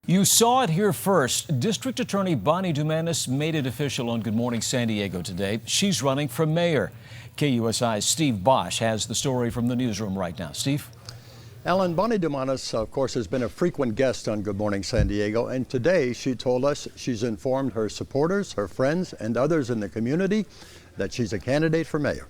You saw it here first. District Attorney Bonnie Dumanis made it official on Good Morning San Diego today. She's running for mayor. KUSI's Steve Bosch has the story from the newsroom right now. Steve? Alan, Bonnie Dumanis, of course, has been a frequent guest on Good Morning San Diego, and today she told us she's informed her supporters, her friends, and others in the community that she's a candidate for mayor.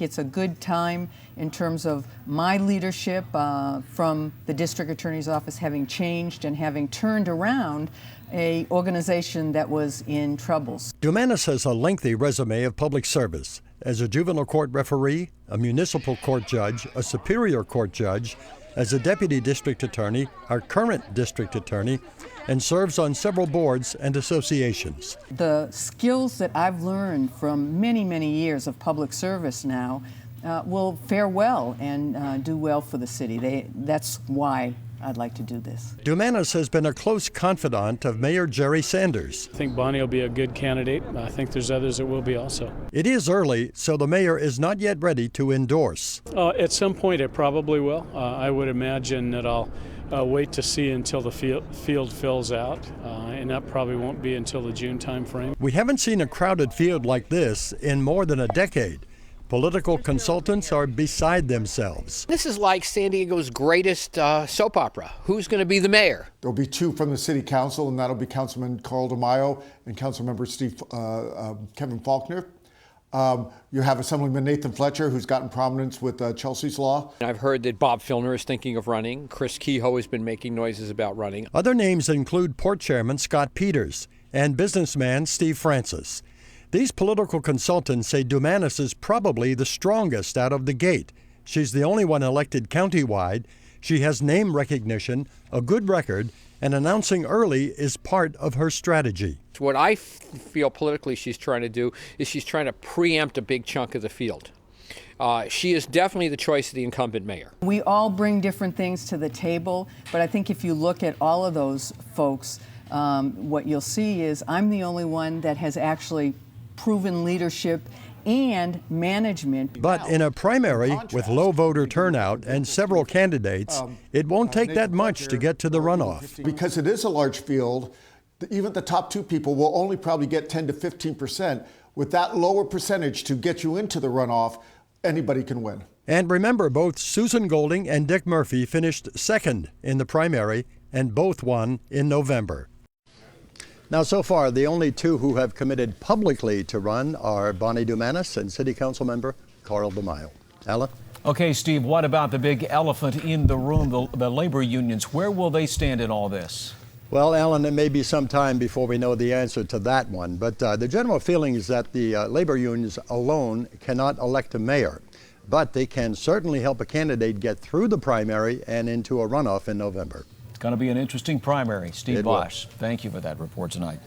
It's a good time in terms of my leadership from the district attorney's office having changed and having turned around an organization that was in troubles. Dumanis has a lengthy resume of public service as a juvenile court referee, a municipal court judge, a superior court judge, as a deputy district attorney, our current district attorney, and serves on several boards and associations. The skills that I've learned from many, many years of public service now will fare well and do well for the city. That's why I'd like to do this. Dumanis has been a close confidant of Mayor Jerry Sanders. I think Bonnie will be a good candidate. I think there's others that will be also. It is early, so the mayor is not yet ready to endorse. At some point it probably will. I would imagine that I'll wait to see until the field fills out, and that probably won't be until the June time frame. We haven't seen a crowded field like this in more than a decade. Political consultants are beside themselves. This is like San Diego's greatest soap opera. Who's going to be the mayor? There'll be two from the city council, and that'll be Councilman Carl DeMaio and Councilmember Kevin Faulkner. You have Assemblyman Nathan Fletcher, who's gotten prominence with Chelsea's Law. I've heard that Bob Filner is thinking of running. Chris Kehoe has been making noises about running. Other names include Port Chairman Scott Peters and businessman Steve Francis. These political consultants say Dumanis is probably the strongest out of the gate. She's the only one elected countywide. She has name recognition, a good record, and announcing early is part of her strategy. What I feel politically she's trying to do is she's trying to preempt a big chunk of the field. She is definitely the choice of the incumbent mayor. We all bring different things to the table, but I think if you look at all of those folks, what you'll see is I'm the only one that has actually proven leadership and management. But in a primary with low voter turnout and several candidates, it won't take that much to get to the runoff. Because it is a large field, even the top two people will only probably get 10 to 15%. With that lower percentage to get you into the runoff, anybody can win. And remember, both Susan Golding and Dick Murphy finished second in the primary and both won in November. Now, so far, the only two who have committed publicly to run are Bonnie Dumanis and City Council member Carl DeMaio. Alan? Okay, Steve, what about the big elephant in the room, the labor unions? Where will they stand in all this? Well, Alan, it may be some time before we know the answer to that one, but the general feeling is that the labor unions alone cannot elect a mayor, but they can certainly help a candidate get through the primary and into a runoff in November. It's going to be an interesting primary. Steve Bosch, thank you for that report tonight.